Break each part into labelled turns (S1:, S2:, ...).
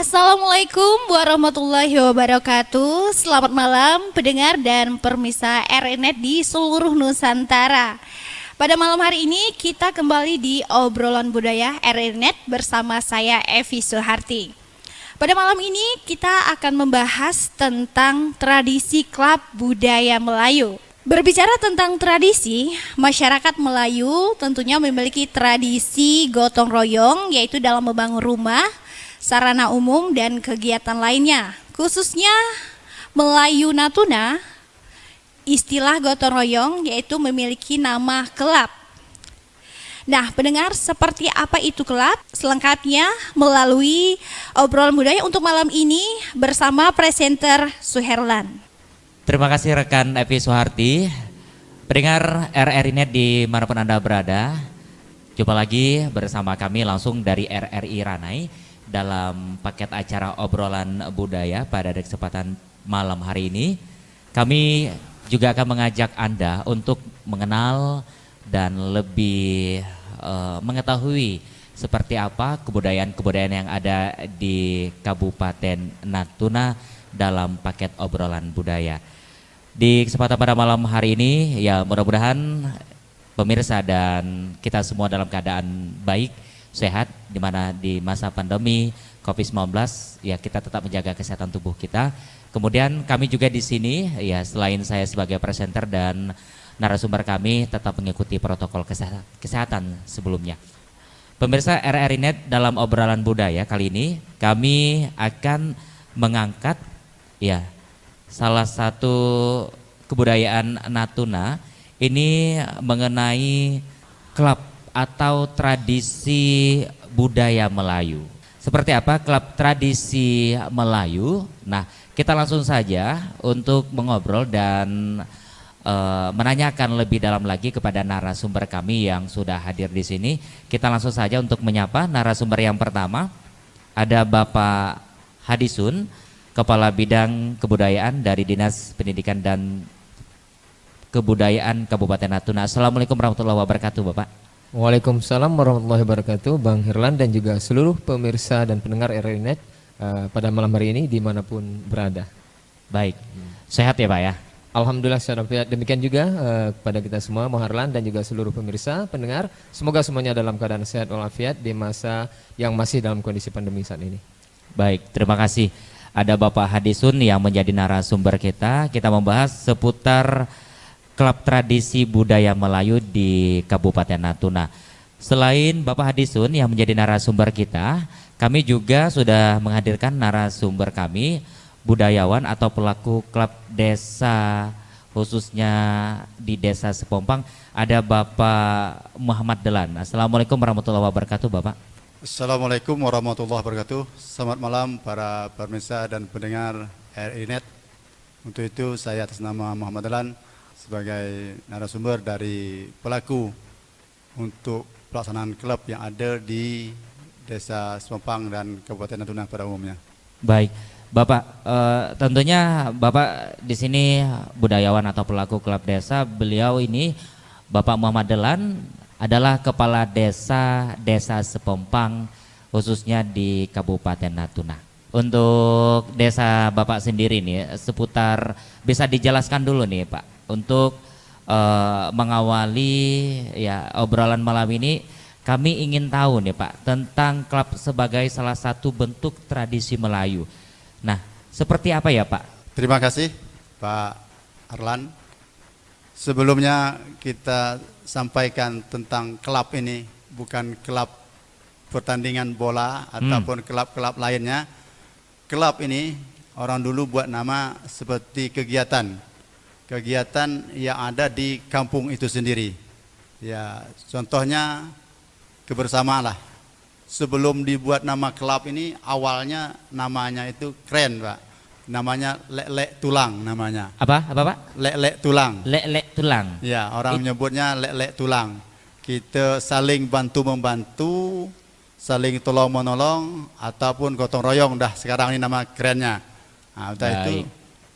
S1: Assalamualaikum warahmatullahi wabarakatuh. Selamat malam pendengar dan pemirsa RNet di seluruh Nusantara. Pada malam hari ini kita kembali di obrolan budaya RNet bersama saya Evi Suharti. Pada malam ini kita akan membahas tentang tradisi klub budaya Melayu. Berbicara tentang tradisi, masyarakat Melayu tentunya memiliki tradisi gotong royong, yaitu dalam membangun rumah, sarana umum dan kegiatan lainnya. Khususnya Melayu Natuna, istilah gotong royong yaitu memiliki nama kelab. Nah, pendengar, seperti apa itu kelab? Selengkapnya melalui obrolan budaya untuk malam ini bersama presenter Suherlan.
S2: Terima kasih rekan Evi Suharti. Pendengar RRI.net dimanapun Anda berada, jumpa lagi bersama kami langsung dari RRI Ranai dalam paket acara obrolan budaya pada kesempatan malam hari ini. Kami juga akan mengajak Anda untuk mengenal dan lebih mengetahui seperti apa kebudayaan-kebudayaan yang ada di Kabupaten Natuna dalam paket obrolan budaya. Di kesempatan pada malam hari ini, ya mudah-mudahan pemirsa dan kita semua dalam keadaan baik, sehat, di mana di masa pandemi COVID-19 ya kita tetap menjaga kesehatan tubuh kita. Kemudian kami juga di sini ya selain saya sebagai presenter dan narasumber kami tetap mengikuti protokol kesehatan sebelumnya. Pemirsa RRI.net dalam obrolan budaya kali ini kami akan mengangkat ya salah satu kebudayaan Natuna ini mengenai klub atau tradisi budaya Melayu. Seperti apa klub tradisi Melayu? Nah, kita langsung saja untuk mengobrol dan menanyakan lebih dalam lagi kepada narasumber kami yang sudah hadir di sini. Kita langsung saja untuk menyapa narasumber yang pertama. Ada Bapak Hadisun, Kepala Bidang Kebudayaan dari Dinas Pendidikan dan Kebudayaan Kabupaten Natuna. Assalamualaikum warahmatullahi wabarakatuh, Bapak.
S3: Waalaikumsalam warahmatullahi wabarakatuh, Bang Hirlan dan juga seluruh pemirsa dan pendengar RRI.net pada malam hari ini dimanapun berada.
S2: Baik, sehat ya Pak ya?
S3: Alhamdulillah sehat. Demikian juga kepada kita semua, Bang Hirlan dan juga seluruh pemirsa, pendengar. Semoga semuanya dalam keadaan sehat walafiat di masa yang masih dalam kondisi pandemi saat ini.
S2: Baik, terima kasih. Ada Bapak Hadisun yang menjadi narasumber kita. Kita membahas seputar klub tradisi budaya Melayu di Kabupaten Natuna. Selain Bapak Hadisun yang menjadi narasumber kita, kami juga sudah menghadirkan narasumber kami, budayawan atau pelaku klub desa, khususnya di Desa Sepompang. Ada Bapak Muhammad Delan. Assalamualaikum warahmatullahi wabarakatuh, Bapak.
S4: Assalamualaikum warahmatullahi wabarakatuh. Selamat malam para pemirsa dan pendengar RRI.net. Untuk itu saya atas nama Muhammad Delan sebagai narasumber dari pelaku untuk pelaksanaan klub yang ada di Desa Sepompang dan Kabupaten Natuna pada umumnya.
S2: Baik, Bapak, tentunya Bapak di sini budayawan atau pelaku klub desa. Beliau ini Bapak Muhammad Delan adalah Kepala Desa Sepompang khususnya di Kabupaten Natuna. Untuk desa Bapak sendiri nih seputar, bisa dijelaskan dulu nih Pak untuk mengawali ya obrolan malam ini. Kami ingin tahu nih Pak tentang klub sebagai salah satu bentuk tradisi Melayu. Nah, seperti apa ya Pak?
S4: Terima kasih Pak Arlan. Sebelumnya kita sampaikan tentang klub ini bukan klub pertandingan bola ataupun klub-klub lainnya. Klub ini orang dulu buat nama seperti kegiatan yang ada di kampung itu sendiri. Ya, contohnya kebersamaan lah. Sebelum dibuat nama klub ini awalnya namanya itu keren Pak. Namanya lek-lek tulang namanya.
S2: Apa Pak?
S4: Lek-lek tulang.
S2: Lek-lek tulang.
S4: Ya, orang menyebutnya lek-lek tulang. Kita saling bantu-membantu, saling tolong-menolong, ataupun gotong royong dah sekarang ini nama kerennya. Nah, itu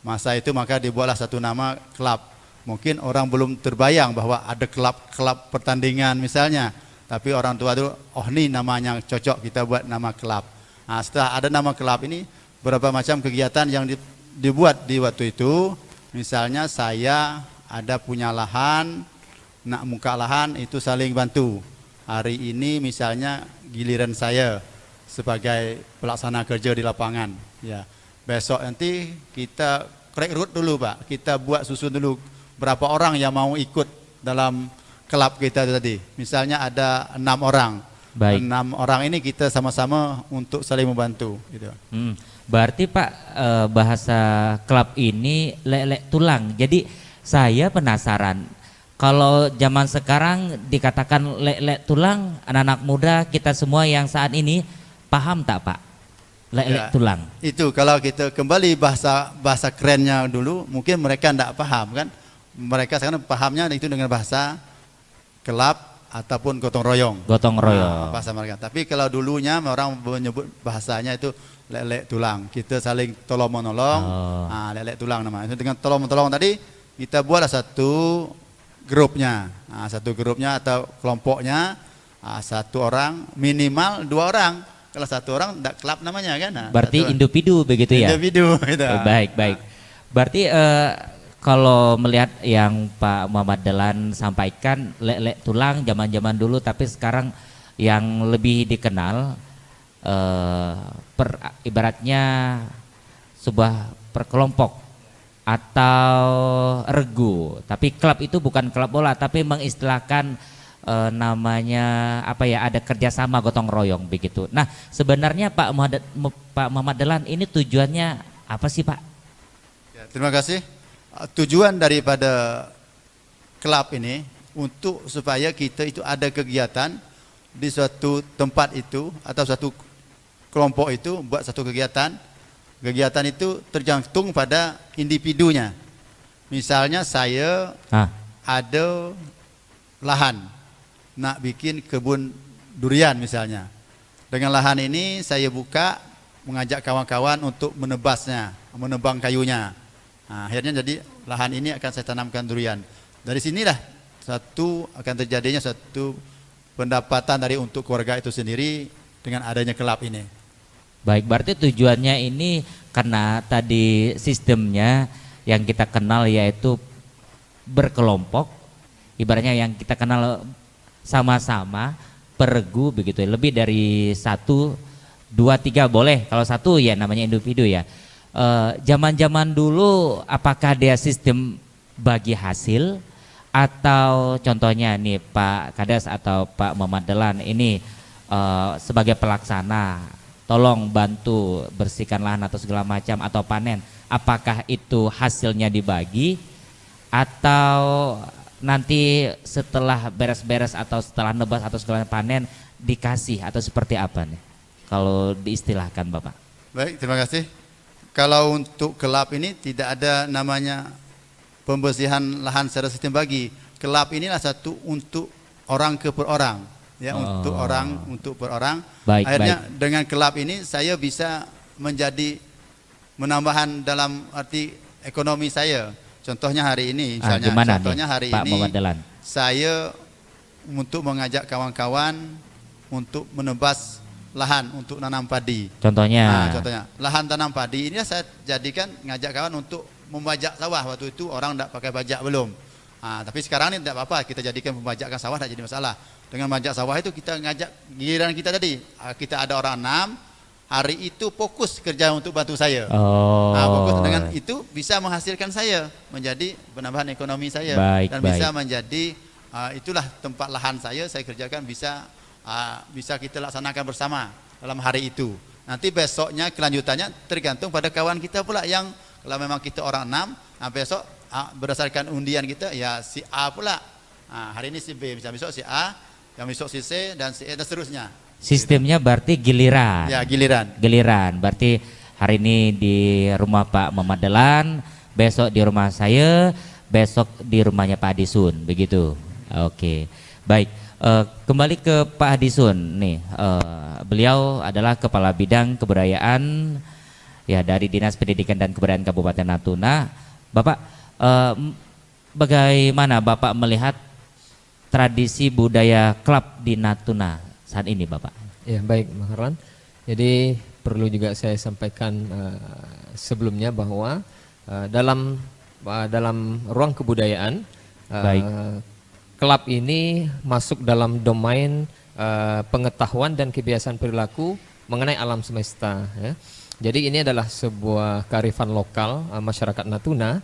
S4: masa itu maka dibuatlah satu nama klub. Mungkin orang belum terbayang bahwa ada klub pertandingan misalnya. Tapi orang tua itu, oh ini namanya cocok kita buat nama klub. Nah, setelah ada nama klub ini, beberapa macam kegiatan yang dibuat di waktu itu. Misalnya saya ada punya lahan, nak muka lahan itu saling bantu. Hari ini misalnya giliran saya sebagai pelaksana kerja di lapangan. Ya, besok nanti kita rekrut dulu Pak, kita buat susun dulu berapa orang yang mau ikut dalam klub kita tadi. Misalnya ada 6 orang.
S2: Baik.
S4: 6 orang ini kita sama-sama untuk saling membantu. Gitu.
S2: Berarti Pak bahasa klub ini lelek tulang. Jadi saya penasaran, kalau zaman sekarang dikatakan lelek tulang, anak-anak muda kita semua yang saat ini paham tak Pak? Lelek tulang.
S4: Itu kalau kita kembali bahasa kerennya dulu, mungkin mereka tidak paham kan. Mereka sekarang pahamnya itu dengan bahasa klub ataupun gotong royong.
S2: Gotong royong.
S4: Bahasa mereka. Tapi kalau dulunya orang menyebut bahasanya itu lelek tulang. Kita saling tolong menolong. Lelek tulang namanya. Itu dengan tolong menolong tadi kita buatlah satu grupnya. Satu grupnya atau kelompoknya, satu orang minimal 2 orang. Kalau 1 orang tidak klub namanya kan.
S2: Berarti individu begitu ya?
S4: Individu gitu.
S2: Baik. Berarti kalau melihat yang Pak Muhammad Dahlan sampaikan, lelek tulang zaman-zaman dulu, tapi sekarang yang lebih dikenal ibaratnya sebuah perkelompok atau regu. Tapi klub itu bukan klub bola, tapi mengistilahkan namanya apa ya, ada kerjasama gotong royong begitu. Nah sebenarnya Pak Muhammad Dahlan ini tujuannya apa sih Pak?
S4: Ya, terima kasih. Tujuan daripada klub ini untuk supaya kita itu ada kegiatan di suatu tempat itu atau satu kelompok itu buat satu kegiatan. Kegiatan itu tergantung pada individunya. Misalnya saya ada lahan nak bikin kebun durian misalnya. Dengan lahan ini saya buka, mengajak kawan-kawan untuk menebasnya, menebang kayunya. Akhirnya jadi lahan ini akan saya tanamkan durian. Dari sinilah akan terjadinya satu pendapatan dari untuk keluarga itu sendiri dengan adanya klub ini.
S2: Baik, berarti tujuannya ini karena tadi sistemnya yang kita kenal yaitu berkelompok, ibaratnya yang kita kenal sama-sama peregu begitu ya. Lebih dari 1, 2, 3 boleh, kalau 1 ya namanya individu ya. Zaman-zaman dulu apakah dia sistem bagi hasil atau contohnya nih Pak Kades atau Pak Muhammad Dahlan ini sebagai pelaksana tolong bantu bersihkan lahan atau segala macam atau panen, apakah itu hasilnya dibagi atau nanti setelah beres-beres atau setelah nebas atau segala panen dikasih atau seperti apa nih kalau diistilahkan Bapak?
S4: Baik, terima kasih. Kalau untuk klub ini tidak ada namanya pembersihan lahan secara sistem bagi. Klub inilah satu untuk orang ke per orang, ya, untuk per orang.
S2: Baik,
S4: akhirnya dengan klub ini saya bisa menjadi menambahkan dalam arti ekonomi saya. Contohnya hari ini, misalnya, contohnya hari
S2: Pak
S4: ini
S3: saya
S4: untuk mengajak kawan-kawan untuk menebas lahan untuk nanam padi.
S2: Contohnya
S4: lahan tanam padi ini saya jadikan ngajak kawan untuk membajak sawah. Waktu itu orang tidak pakai bajak belum. Tapi sekarang ini tidak apa-apa, kita jadikan pembajakan sawah tidak jadi masalah. Dengan bajak sawah itu kita ngajak giliran kita tadi. Kita ada orang 6, hari itu fokus kerja untuk bantu saya. Fokus dengan itu bisa menghasilkan saya menjadi penambahan ekonomi saya. Bisa menjadi itulah tempat lahan saya kerjakan bisa kita laksanakan bersama dalam hari itu. Nanti besoknya kelanjutannya tergantung pada kawan kita pula yang kalau memang kita orang 6, besok berdasarkan undian kita ya si A pula. Hari ini si B, misalnya besok si A, yang besok si C dan si E dan seterusnya.
S2: Sistemnya berarti giliran.
S4: Ya, giliran.
S2: Giliran. Berarti hari ini di rumah Pak Muhammad Dahlan, besok di rumah saya, besok di rumahnya Pak Adisun, begitu. Oke. Baik. Kembali ke Pak Adisun nih. Beliau adalah Kepala Bidang Kebudayaan ya dari Dinas Pendidikan dan Kebudayaan Kabupaten Natuna. Bapak, bagaimana Bapak melihat tradisi budaya klub di Natuna saat ini Bapak?
S3: Ya baik Bang Harlan. Jadi perlu juga saya sampaikan sebelumnya bahwa dalam ruang kebudayaan
S2: Baik.
S3: klub ini masuk dalam domain pengetahuan dan kebiasaan perilaku mengenai alam semesta. Ya. Jadi ini adalah sebuah kearifan lokal masyarakat Natuna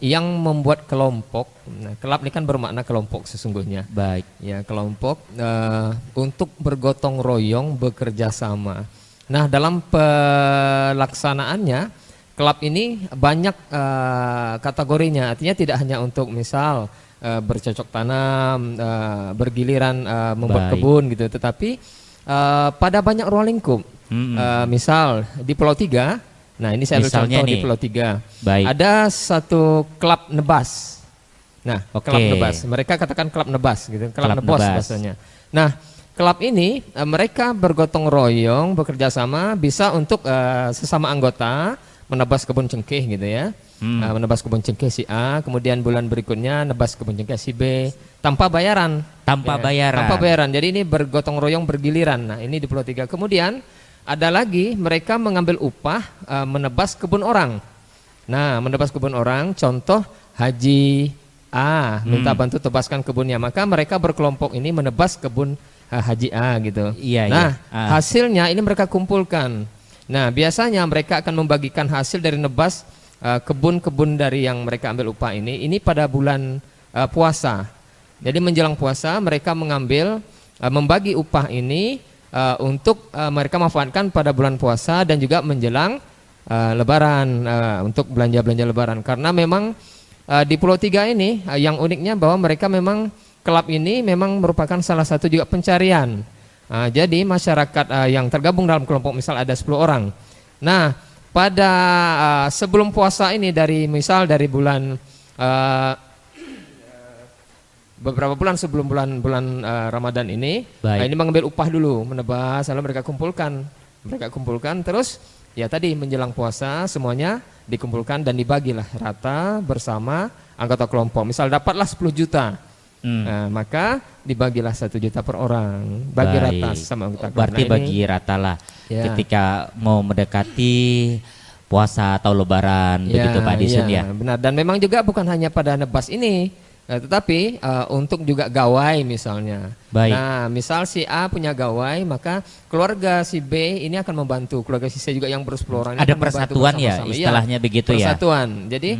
S3: yang membuat kelompok. Nah, klub ini kan bermakna kelompok sesungguhnya.
S2: Baik.
S3: Ya, kelompok untuk bergotong royong, bekerja sama. Nah, dalam pelaksanaannya klub ini banyak kategorinya. Artinya tidak hanya untuk misal bercocok tanam, bergiliran membuat
S2: Baik.
S3: kebun gitu, tetapi pada banyak ruang lingkup. Misal di Pulau Tiga, nah ini saya ambil
S2: Misalnya
S3: contoh di
S2: nih.
S3: Pulau Tiga,
S2: Baik.
S3: ada satu klub nebas. Nah,
S2: Oke.
S3: klub nebas, mereka katakan klub nebas gitu, klub
S2: Klub
S3: nebos
S2: nebas.
S3: bahasanya. Nah, klub ini mereka bergotong royong, bekerja sama, bisa untuk sesama anggota menebas kebun cengkeh gitu ya. Menebas kebun cengkeh si A, kemudian bulan berikutnya nebas kebun cengkeh si B tanpa bayaran.
S2: Tanpa bayaran.
S3: Tanpa bayaran. Jadi ini bergotong royong bergiliran. Nah, ini di Pulau Tiga. Kemudian ada lagi mereka mengambil upah menebas kebun orang. Nah, menebas kebun orang, contoh Haji A minta bantu tebaskan kebunnya, maka mereka berkelompok ini menebas kebun Haji A gitu.
S2: Iya,
S3: Nah,
S2: iya.
S3: hasilnya ini mereka kumpulkan. Nah, biasanya mereka akan membagikan hasil dari nebas kebun-kebun dari yang mereka ambil upah ini pada bulan puasa. Jadi menjelang puasa mereka mengambil membagi upah ini untuk mereka manfaatkan pada bulan puasa dan juga menjelang Lebaran, untuk belanja-belanja Lebaran. Karena memang di Pulau Tiga ini yang uniknya bahwa mereka memang klub ini memang merupakan salah satu juga pencarian. Jadi masyarakat yang tergabung dalam kelompok misal ada 10 orang. Nah, pada sebelum puasa ini dari bulan beberapa bulan sebelum bulan Ramadan ini,
S2: Baik.
S3: ini mengambil upah dulu, menebas, lalu mereka kumpulkan terus ya tadi menjelang puasa semuanya dikumpulkan dan dibagilah rata bersama anggota kelompok. Misal dapatlah 10 juta. Nah, maka dibagilah 1 juta per orang, bagi
S2: Baik.
S3: rata sama anggota kelompok.
S2: Berarti
S3: Nah, ini-
S2: bagi rata lah
S3: Ya.
S2: ketika mau mendekati puasa atau Lebaran begitu Pak Disun ya.
S3: Benar, dan memang juga bukan hanya pada nebas ini, tetapi untuk juga gawai misalnya.
S2: Baik.
S3: Nah, misal si A punya gawai, maka keluarga si B ini akan membantu, keluarga si C juga yang ber-10 orang ini
S2: Ada
S3: akan membantu
S2: persatuan ya,
S3: bersama-sama. Iya,
S2: istilahnya begitu ya.
S3: persatuan. Jadi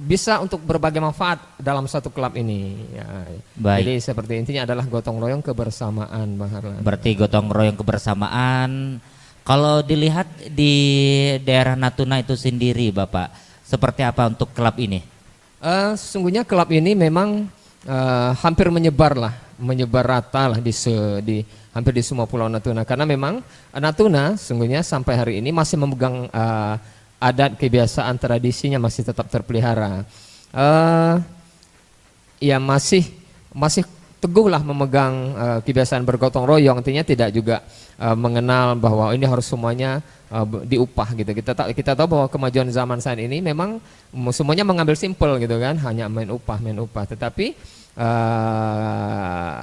S3: bisa untuk berbagai manfaat dalam satu klub ini. Ya.
S2: Baik.
S3: Jadi seperti intinya adalah gotong royong kebersamaan, Bang Harlan.
S2: Berarti gotong royong kebersamaan. Kalau dilihat di daerah Natuna itu sendiri Bapak, seperti apa untuk klub ini?
S3: Sesungguhnya klub ini memang hampir menyebar rata lah hampir di semua pulau Natuna, karena memang Natuna sesungguhnya sampai hari ini masih memegang adat kebiasaan tradisinya masih tetap terpelihara. Ya masih teguhlah memegang kebiasaan bergotong royong, artinya tidak juga mengenal bahwa ini harus semuanya diupah gitu. Kita tahu bahwa kemajuan zaman saat ini memang semuanya mengambil simpel gitu kan, hanya main upah. Tetapi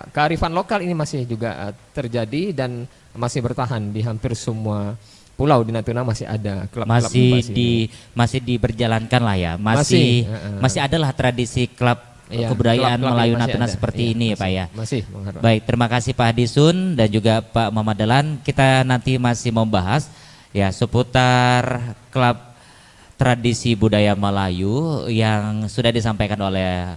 S3: kearifan lokal ini masih juga terjadi dan masih bertahan di hampir semua pulau di Natuna, masih ada klub-klub nebas ini.
S2: masih diberjalankan lah ya. Masih adalah tradisi klub
S3: Iya,
S2: kebudayaan
S3: klub-klub
S2: Melayu
S3: ini masih
S2: Natuna
S3: ada.
S2: seperti
S3: Iya,
S2: ini ya Pak ya.
S3: Masih, Bang Harlan.
S2: Baik, terima kasih Pak Disun dan juga Pak Muhammad Dahlan. Kita nanti masih membahas ya seputar klub tradisi budaya Melayu yang sudah disampaikan oleh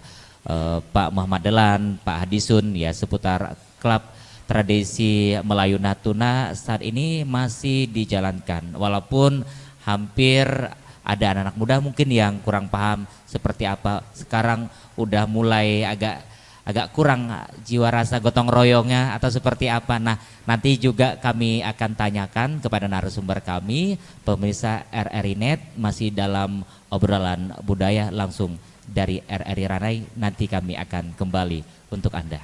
S2: Pak Muhammad Dahlan, Pak Hadisun ya seputar klub tradisi Melayu Natuna saat ini masih dijalankan walaupun hampir ada anak-anak muda mungkin yang kurang paham seperti apa. Sekarang udah mulai agak kurang jiwa rasa gotong royongnya atau seperti apa. Nah, nanti juga kami akan tanyakan kepada narasumber kami, pemirsa RRI Net masih dalam obrolan budaya langsung dari RRI Ranai. Nanti kami akan kembali untuk Anda.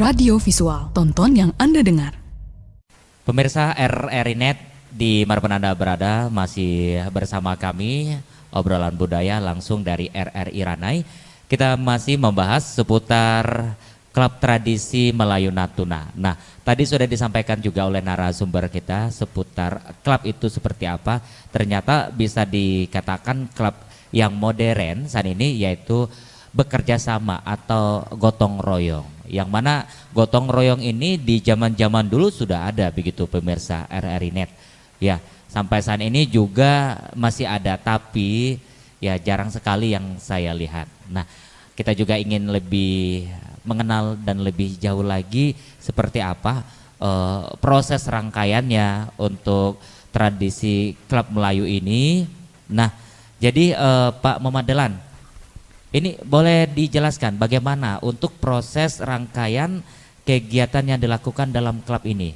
S5: Radio Visual, tonton yang Anda dengar.
S2: Pemirsa RRI Net di Marapen Anda berada masih bersama kami obrolan budaya langsung dari RRI Ranai. Kita masih membahas seputar klub tradisi Melayu Natuna. Nah, tadi sudah disampaikan juga oleh narasumber kita seputar klub itu seperti apa. Ternyata bisa dikatakan klub yang modern saat ini yaitu bekerja sama atau gotong royong. Yang mana gotong royong ini di zaman-zaman dulu sudah ada begitu pemirsa RRI Net. Ya, sampai saat ini juga masih ada tapi ya jarang sekali yang saya lihat. Nah, kita juga ingin lebih mengenal dan lebih jauh lagi seperti apa proses rangkaiannya untuk tradisi klub Melayu ini. Nah, jadi Pak Muhammad Dahlan, ini boleh dijelaskan bagaimana untuk proses rangkaian kegiatan yang dilakukan dalam klub ini,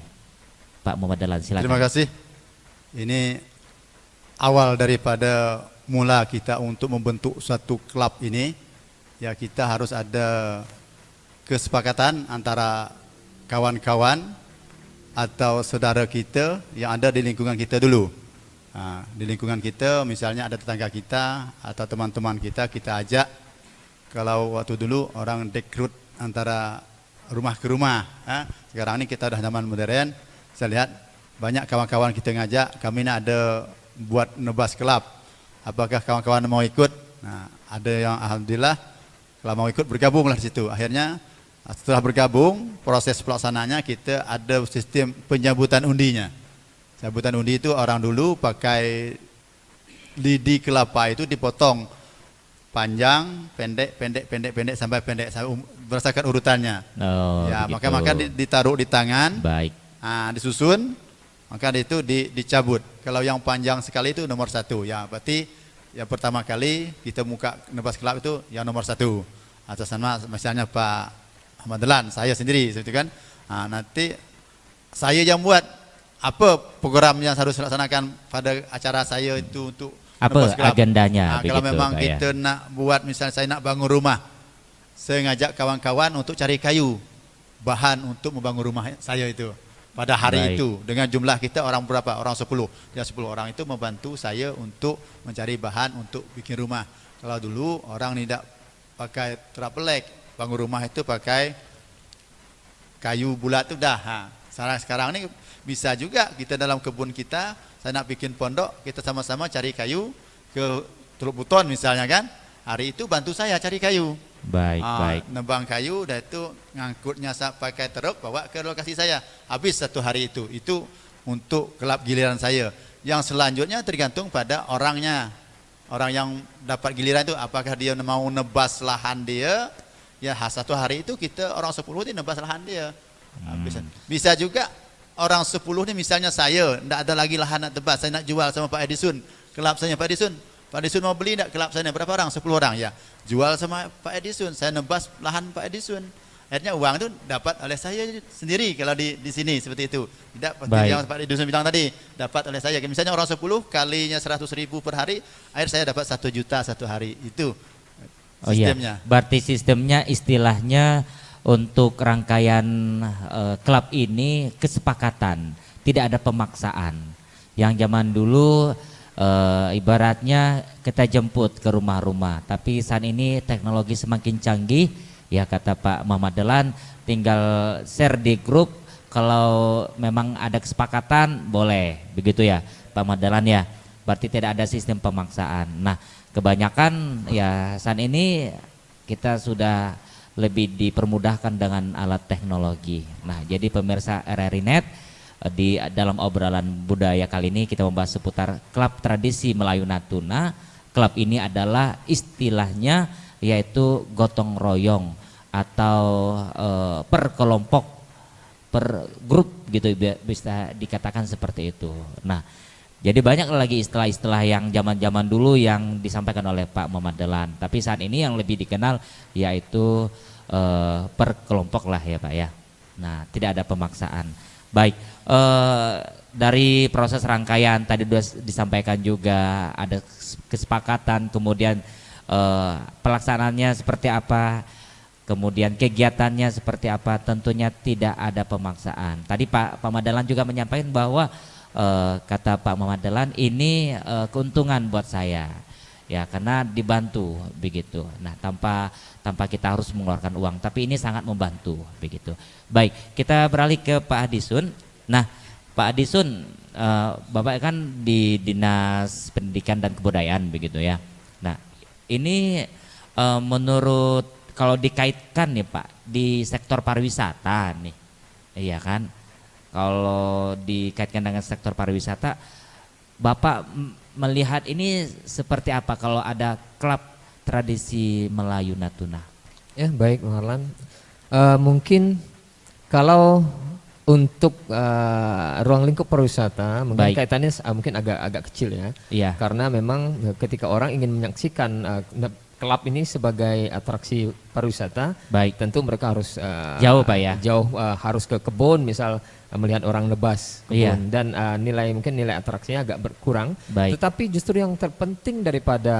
S2: Pak Muhammad Dahlan, silakan.
S4: Terima kasih. Ini awal daripada mula kita untuk membentuk suatu klub ini, ya kita harus ada kesepakatan antara kawan-kawan atau saudara kita yang ada di lingkungan kita dulu. Nah, di lingkungan kita misalnya ada tetangga kita atau teman-teman kita ajak. Kalau waktu dulu orang rekrut antara rumah ke rumah, sekarang ini kita udah zaman modern. Saya lihat banyak kawan-kawan kita ngajak, kami nak ada buat nebas kelab. Apakah kawan-kawan mau ikut? Nah, ada yang alhamdulillah kalau mau ikut bergabunglah di situ. Akhirnya setelah bergabung, proses pelaksanaannya kita ada sistem penyambutan undinya. Sambutan undi itu orang dulu pakai lidi kelapa itu dipotong panjang, pendek sampai pendek berdasarkan urutannya.
S2: Oh,
S4: ya,
S2: begitu.
S4: maka ditaruh di tangan.
S2: Baik.
S4: Nah, disusun, maka itu dicabut. Kalau yang panjang sekali itu nomor 1. Ya, berarti yang pertama kali kita buka nebas kelab itu yang nomor 1. Atas nama misalnya Pak Ahmad Dahlan, saya sendiri, seperti kan. Nah, nanti saya yang buat apa program yang harus dilaksanakan pada acara saya itu untuk
S2: apa agendanya?
S4: Nah, kalau memang kita nak buat, misalnya saya nak bangun rumah, saya ngajak kawan-kawan untuk cari kayu, bahan untuk membangun rumah saya itu. Pada hari itu, dengan jumlah kita orang berapa? Orang 10. Ya 10 orang itu membantu saya untuk mencari bahan untuk bikin rumah. Kalau dulu orang tidak pakai traplek, bangun rumah itu pakai kayu bulat itu dah. Sekarang ini bisa juga kita dalam kebun kita, saya nak bikin pondok, kita sama-sama cari kayu ke Teluk Buton misalnya kan. Hari itu bantu saya cari kayu.
S2: Baik.
S4: Nebang kayu, dah itu ngangkutnya pakai truk bawa ke lokasi saya. Habis 1 hari itu. Itu untuk kelab giliran saya. Yang selanjutnya tergantung pada orangnya. Orang yang dapat giliran itu apakah dia mau nebas lahan dia. Ya 1 hari itu kita orang 10 ini nebas lahan dia. Bisa juga orang 10 ini misalnya saya tidak ada lagi lahan nak tebas, saya nak jual sama Pak Edison, kelab saya. Pak Edison mau beli tidak kelab saya? Berapa orang? 10 orang ya. Jual sama Pak Edison, saya nebas lahan Pak Edison. Akhirnya uang itu dapat oleh saya sendiri kalau di sini seperti itu. Tidak seperti yang Pak Edison bilang tadi, dapat oleh saya. Misalnya orang 10 kalinya 100.000 per hari, akhirnya saya dapat 1 juta 1 hari. Itu sistemnya.
S2: Iya. Berarti sistemnya istilahnya untuk rangkaian klub ini kesepakatan, tidak ada pemaksaan. Yang zaman dulu ibaratnya kita jemput ke rumah-rumah, tapi saat ini teknologi semakin canggih, ya kata Pak Muhammad Dahlan, tinggal share di grup, kalau memang ada kesepakatan boleh, begitu ya Pak Muhammad Dahlan ya. Berarti tidak ada sistem pemaksaan. Nah, kebanyakan ya saat ini kita sudah lebih dipermudahkan dengan alat teknologi. Nah, jadi pemirsa RRI Net, di dalam obrolan budaya kali ini kita membahas seputar klub tradisi Melayu Natuna. Klub ini adalah istilahnya yaitu gotong royong atau per kelompok, per grup gitu, bisa dikatakan seperti itu. Nah, jadi banyak lagi istilah-istilah yang zaman-zaman dulu yang disampaikan oleh Pak Muhammad Dahlan. Tapi saat ini yang lebih dikenal yaitu per kelompok lah ya Pak ya. Nah, tidak ada pemaksaan. Baik, dari proses rangkaian tadi sudah disampaikan juga ada kesepakatan, kemudian pelaksanaannya seperti apa. kemudian kegiatannya seperti apa, tentunya tidak ada pemaksaan. Tadi Pak Madalan juga menyampaikan bahwa kata Pak Madalan ini keuntungan buat saya, ya karena dibantu begitu. Nah tanpa kita harus mengeluarkan uang, tapi ini sangat membantu begitu. Baik, kita beralih ke Pak Adisun. Nah Pak Adisun, Bapak kan di Dinas Pendidikan dan Kebudayaan begitu ya. Nah ini menurut kalau dikaitkan nih Pak di sektor pariwisata nih, iya kan? Kalau dikaitkan dengan sektor pariwisata, Bapak melihat ini seperti apa kalau ada klub tradisi Melayu Natuna?
S3: Ya baik Bang Harlan, mungkin kalau untuk ruang lingkup pariwisata mungkin
S2: Baik.
S3: kaitannya mungkin agak kecil ya.
S2: Iya.
S3: Karena memang ketika orang ingin menyaksikan klub ini sebagai atraksi pariwisata,
S2: Baik.
S3: tentu mereka harus
S2: Jauh, Pak, ya?
S3: Jauh, harus ke kebun misal melihat orang nebas kebun,
S2: Iya.
S3: dan nilai atraksinya agak berkurang.
S2: Baik.
S3: Tetapi justru yang terpenting daripada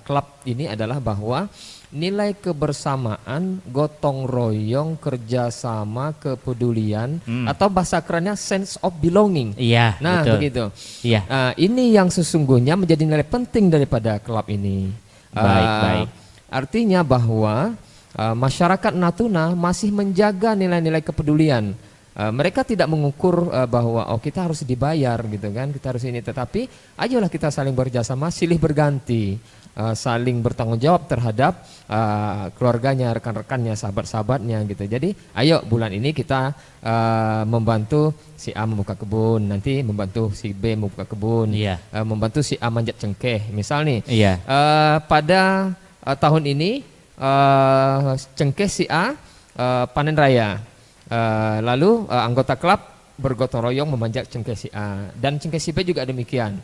S3: klub ini adalah bahwa nilai kebersamaan, gotong royong, kerjasama, kepedulian, atau bahasa kerennya sense of belonging.
S2: Iya,
S3: Nah
S2: betul.
S3: begitu.
S2: Iya.
S3: Ini yang sesungguhnya menjadi nilai penting daripada klub ini.
S2: Baik.
S3: Artinya bahwa masyarakat Natuna masih menjaga nilai-nilai kepedulian. Mereka tidak mengukur bahwa kita harus dibayar gitu kan, kita harus ini, tetapi ayolah kita saling bekerjasama, silih berganti, saling bertanggung jawab terhadap keluarganya, rekan-rekannya, sahabat-sahabatnya gitu. Jadi ayo bulan ini kita membantu si A membuka kebun, nanti membantu si B membuka kebun,
S2: Iya.
S3: membantu si A manjat cengkeh misal nih.
S2: Iya.
S3: Pada tahun ini cengkeh si A panen raya. Lalu anggota klub bergotong royong memanjat cengkeh si A, dan cengkeh si B juga demikian.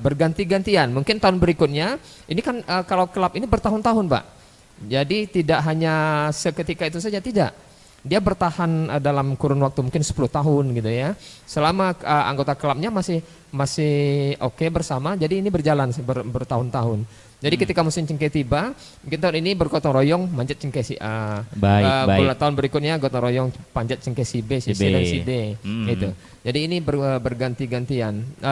S3: Berganti-gantian. Mungkin tahun berikutnya ini kan kalau klub ini bertahun-tahun, Pak. Jadi tidak hanya seketika itu saja, tidak. Dia bertahan dalam kurun waktu mungkin 10 tahun gitu ya. Selama anggota klubnya masih oke bersama, jadi ini berjalan bertahun-tahun. Jadi ketika musim cengkeh tiba, mungkin tahun ini bergotong royong manjat cengkeh si A.
S2: Baik.
S3: Tahun berikutnya gotong royong panjat cengkeh si B, si C dan si D. Gitu. Jadi ini berganti-gantian.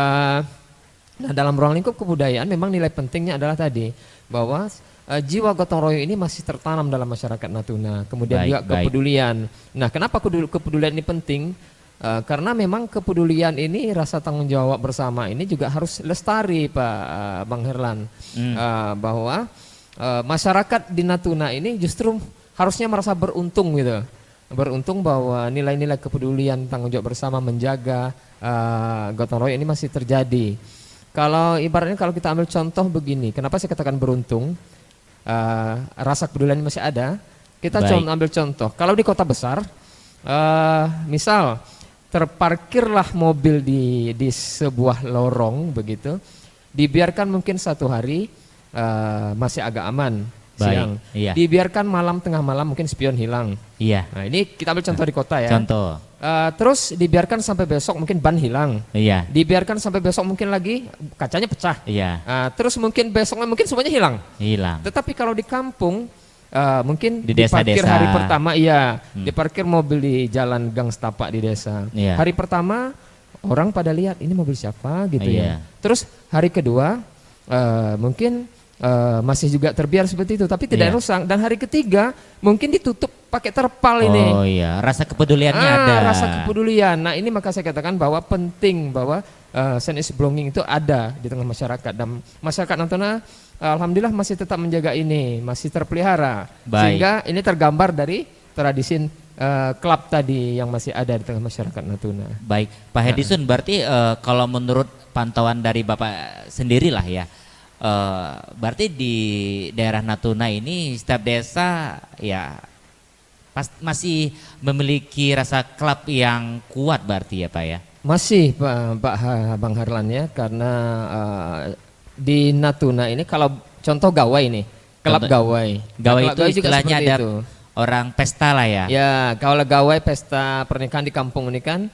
S3: Nah dalam ruang lingkup kebudayaan memang nilai pentingnya adalah tadi bahwa jiwa gotong royong ini masih tertanam dalam masyarakat Natuna. Kemudian juga kepedulian. Nah kenapa kepedulian ini penting? Karena memang kepedulian ini, rasa tanggung jawab bersama ini juga harus lestari, Pak Bang Herlan. Bahwa masyarakat di Natuna ini justru harusnya merasa beruntung gitu. Beruntung bahwa nilai-nilai kepedulian, tanggung jawab bersama, menjaga gotong royong ini masih terjadi. Kalau ibaratnya kalau kita ambil contoh begini, kenapa saya katakan beruntung? Rasa kepedulian masih ada. Kita ambil contoh, kalau di kota besar, misal terparkirlah mobil di sebuah lorong begitu, dibiarkan mungkin satu hari masih agak aman. Siang,
S2: iya.
S3: Dibiarkan malam, tengah malam mungkin spion hilang.
S2: Iya.
S3: Nah ini kita ambil contoh di kota ya.
S2: Contoh.
S3: Terus dibiarkan sampai besok mungkin ban hilang.
S2: Iya.
S3: Dibiarkan sampai besok mungkin lagi kacanya pecah.
S2: Iya.
S3: Terus mungkin besoknya mungkin semuanya hilang.
S2: Hilang.
S3: Tetapi kalau di kampung mungkin
S2: Di
S3: diparkir
S2: desa-desa.
S3: hari pertama, diparkir mobil di jalan gang setapak di desa.
S2: Iya.
S3: Hari pertama orang pada lihat ini mobil siapa gitu
S2: Iya.
S3: ya. Terus hari kedua mungkin masih juga terbiar seperti itu, tapi tidak
S2: Iya.
S3: rusak. Dan hari ketiga mungkin ditutup pakai terpal ini.
S2: Oh iya, rasa kepeduliannya ada.
S3: Rasa kepedulian. Nah ini maka saya katakan bahwa penting bahwa sense of belonging itu ada di tengah masyarakat, dan masyarakat Natuna alhamdulillah masih tetap menjaga ini, masih terpelihara.
S2: Baik.
S3: Sehingga ini tergambar dari tradisi klub tadi yang masih ada di tengah masyarakat Natuna.
S2: Baik, Pak Hedison, berarti kalau menurut pantauan dari Bapak sendirilah ya, berarti di daerah Natuna ini setiap desa ya masih memiliki rasa klub yang kuat berarti ya Pak ya?
S3: Masih Bang Harlan ya, karena di Natuna ini kalau contoh gawai nih, klub gawai.
S2: Gawai
S3: Nah,
S2: itu istilahnya ada
S3: itu.
S2: orang pesta lah ya?
S3: Ya, kalau gawai pesta pernikahan di kampung ini kan,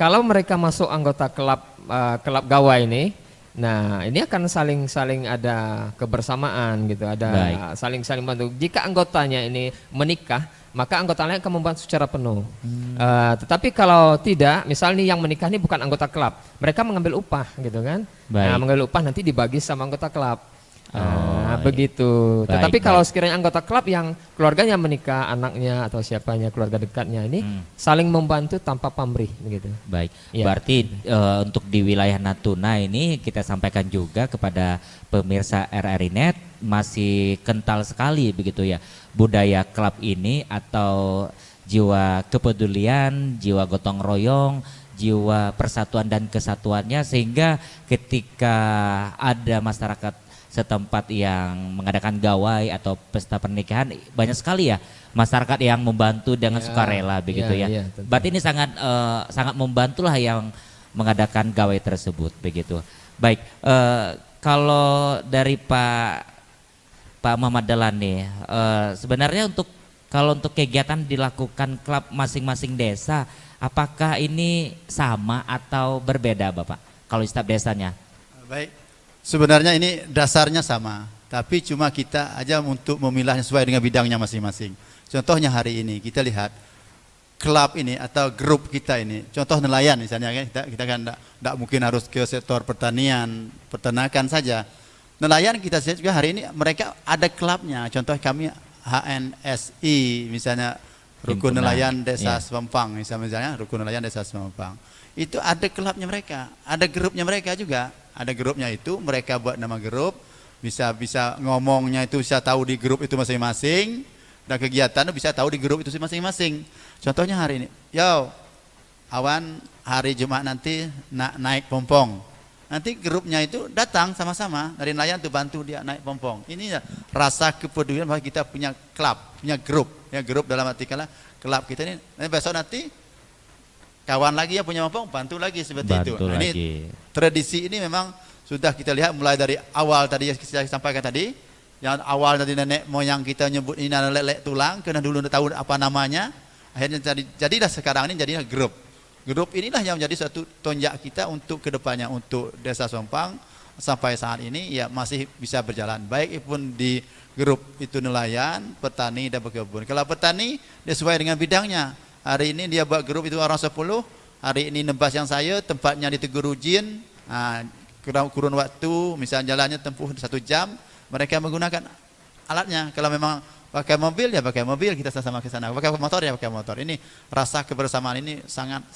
S3: kalau mereka masuk anggota klub gawai ini, Nah, ini akan saling ada kebersamaan gitu, ada
S2: Baik.
S3: saling bantu. Jika anggotanya ini menikah, maka anggota lain akan membantu secara penuh. Tetapi kalau tidak, misalnya yang menikah ini bukan anggota klub, mereka mengambil upah gitu kan. Nah,
S2: Baik.
S3: mengambil upah nanti dibagi sama anggota klub.
S2: Oh,
S3: Begitu.
S2: baik,
S3: Tetapi kalau
S2: baik.
S3: sekiranya anggota klub yang keluarganya menikah, anaknya atau siapanya keluarga dekatnya ini saling membantu tanpa pamrih begitu.
S2: Baik,
S3: Iya.
S2: berarti untuk di wilayah Natuna ini kita sampaikan juga kepada pemirsa RRI Net masih kental sekali begitu ya budaya klub ini atau jiwa kepedulian, jiwa gotong royong, jiwa persatuan dan kesatuannya sehingga ketika ada masyarakat setempat yang mengadakan gawai atau pesta pernikahan banyak sekali ya masyarakat yang membantu dengan
S3: Ya,
S2: sukarela begitu
S3: ya,
S2: ya.
S3: ya, tentu.
S2: Berarti ini sangat membantulah yang mengadakan gawai tersebut begitu. Baik, kalau dari Pak Muhammad Dahlan nih, sebenarnya kalau untuk kegiatan dilakukan klub masing-masing desa, apakah ini sama atau berbeda Bapak? Kalau di setiap desanya?
S4: Baik. Sebenarnya ini dasarnya sama, tapi cuma kita aja untuk memilahnya sesuai dengan bidangnya masing-masing. Contohnya hari ini kita lihat klub ini atau grup kita ini, contoh nelayan misalnya kan, kita kan tidak mungkin harus ke sektor pertanian, peternakan saja. Nelayan kita juga hari ini mereka ada klubnya. Contoh kami HNSI misalnya Rukun
S2: Himpunan,
S4: Nelayan Desa
S2: iya.
S4: Sempang misalnya Rukun Nelayan Desa Sempang. Itu ada klubnya mereka, ada grupnya mereka juga. Ada grupnya itu mereka buat nama grup, bisa ngomongnya itu bisa tahu di grup itu masing-masing dan kegiatan itu bisa tahu di grup itu masing-masing. Contohnya hari ini, yo awan hari Jumat nanti naik pompong. Nanti grupnya itu datang sama-sama dari nelayan tuh bantu dia naik pompong. Ini ya rasa kepedulian bahwa kita punya klub, punya grup. Ya grup dalam arti kala klub kita ini besok nanti kawan lagi yang punya pompong bantu lagi seperti itu.
S2: Bantu
S4: Nah,
S2: lagi.
S4: ini tradisi ini memang sudah kita lihat mulai dari awal tadi yang saya sampaikan tadi. Yang awal tadi nenek moyang kita nyebut ini lelek tulang karena dulu tahu apa namanya. Akhirnya jadilah sekarang ini jadilah grup. Grup inilah yang menjadi satu tonjak kita untuk kedepannya untuk Desa Sompang sampai saat ini ya masih bisa berjalan baik pun di grup itu nelayan, petani dan berkebun. Kalau petani dia sesuai dengan bidangnya. Hari ini dia buat grup itu orang 10, hari ini nebas yang saya tempatnya di Tegurujin, kurun waktu misalnya jalannya tempuh 1 jam, mereka menggunakan alatnya. Kalau memang pakai mobil ya pakai mobil, kita sama-sama ke sana. Pakai motor ya pakai motor. Ini rasa kebersamaan ini sangat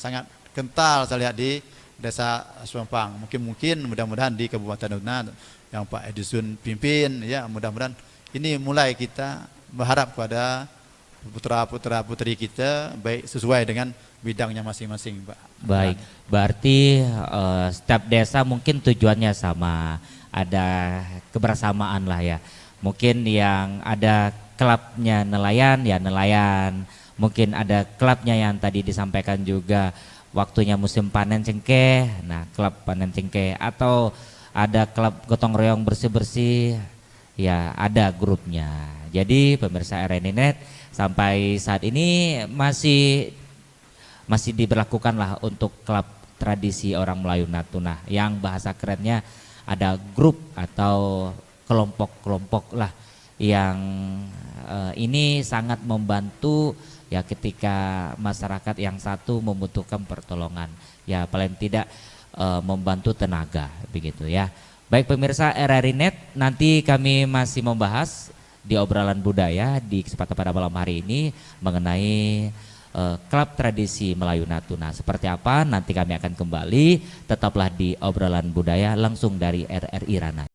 S4: kental saya lihat di Desa Sompang. Mungkin mudah-mudahan di Kabupaten Natuna yang Pak Edison pimpin ya mudah-mudahan ini mulai kita berharap pada putra putri kita baik sesuai dengan bidangnya masing-masing, Pak.
S2: Baik, berarti setiap desa mungkin tujuannya sama, ada kebersamaan lah ya. Mungkin yang ada klubnya nelayan ya nelayan, mungkin ada klubnya yang tadi disampaikan juga waktunya musim panen cengkeh, nah klub panen cengkeh atau ada klub gotong royong bersih-bersih, ya ada grupnya. Jadi pemirsa RNI Net sampai saat ini masih diberlakukan lah untuk klub tradisi orang Melayu Natuna yang bahasa kerennya ada grup atau kelompok-kelompok lah yang ini sangat membantu ya ketika masyarakat yang satu membutuhkan pertolongan ya paling tidak membantu tenaga begitu ya. Baik pemirsa RRI Net, nanti kami masih membahas di obrolan budaya di kesempatan pada malam hari ini mengenai klub tradisi Melayu Natuna. Seperti apa nanti kami akan kembali, tetaplah di obrolan budaya langsung dari RRI Ranai.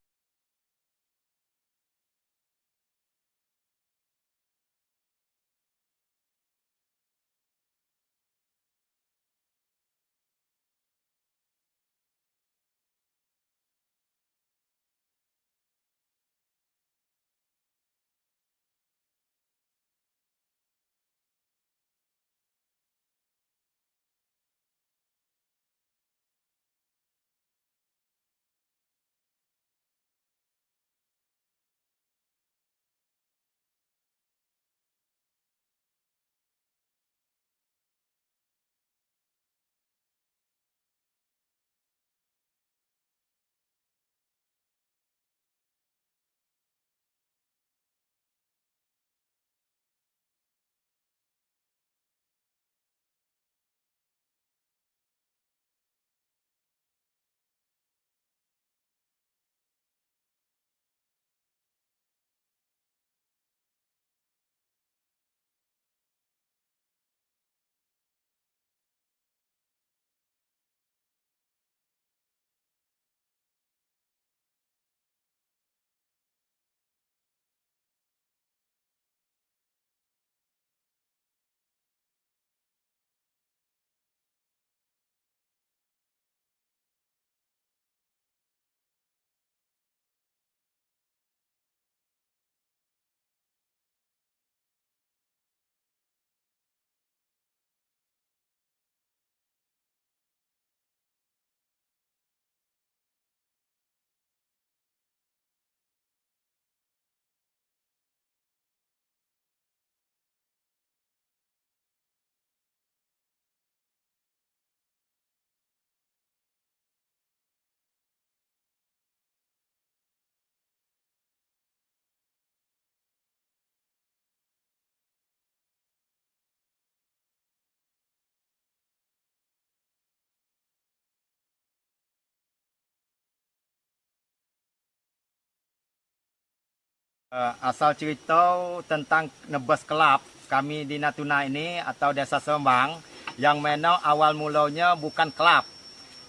S6: Asal cerita tentang Nebas Kelab kami di Natuna ini atau Desa Sembang yang mana awal mulanya bukan kelab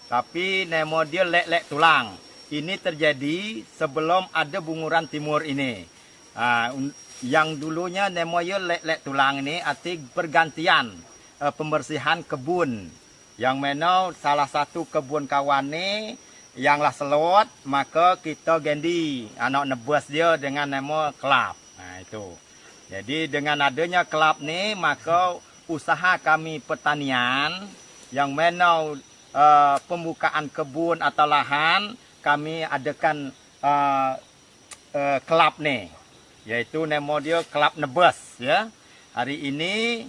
S6: tapi nama dia lek-lek tulang. Ini terjadi sebelum ada bunguran timur ini. Yang dulunya nama dia lek-lek tulang ini arti pergantian pembersihan kebun. Yang mana salah satu kebun kawan ni yang lah selot, maka kita ganti anak nebas dia dengan nama kelab. Itu. Jadi dengan adanya kelab ni, maka usaha kami pertanian yang mana pembukaan kebun atau lahan kami adakan kelab ni, yaitu nama dia kelab nebas. Ya. Hari ini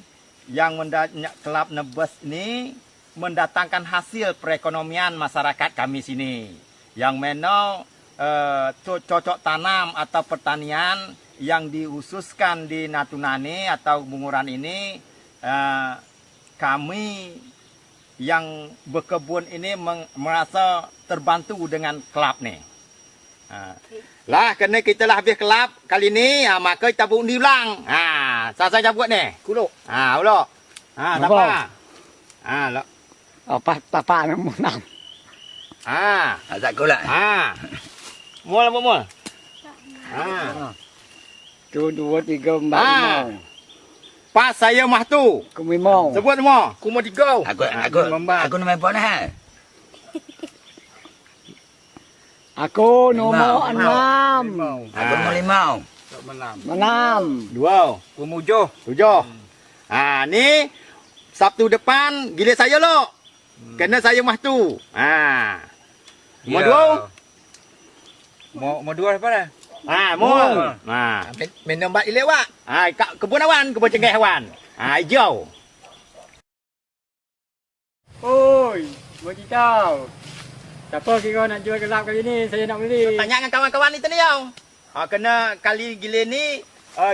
S6: yang kelab nebas ni mendatangkan hasil perekonomian masyarakat kami sini. Yang mana cocok tanam atau pertanian yang dihususkan di Natuna ini atau bunguran ini, kami yang berkebun ini merasa terbantu dengan kelab ni. Lah kerana kita lah habis kelab kali ni, maka kita buat ulang. Saya buat ni. Kuluk. Ulok. Apa? Lah.
S7: Papa nak menang.
S6: Tak kulak. Mula.
S7: Tu 2 3 4 5.
S6: Pas saya mah tu.
S7: Ku memang.
S6: Sebut semua. Ku mau 3.
S8: Aku nama apa dah?
S7: Aku nombor 6.
S8: Aku nombor 5.
S7: Menam.
S6: 2. Ku mau 7. Ni Sabtu depan giliran saya lo. Kena saya mah tu. Mau 2?
S8: Mau 2 apa dah?
S6: Mau.
S8: Minum bat ile wak.
S6: Kat kebun awan, kebun cengkeh awan. Hijau.
S7: Oi, bagi tahu. Siapa kira nak jual gelap kali ni? Saya nak beli.
S6: Tanya dengan kawan-kawan ni tadi yau. Kena kali gile ni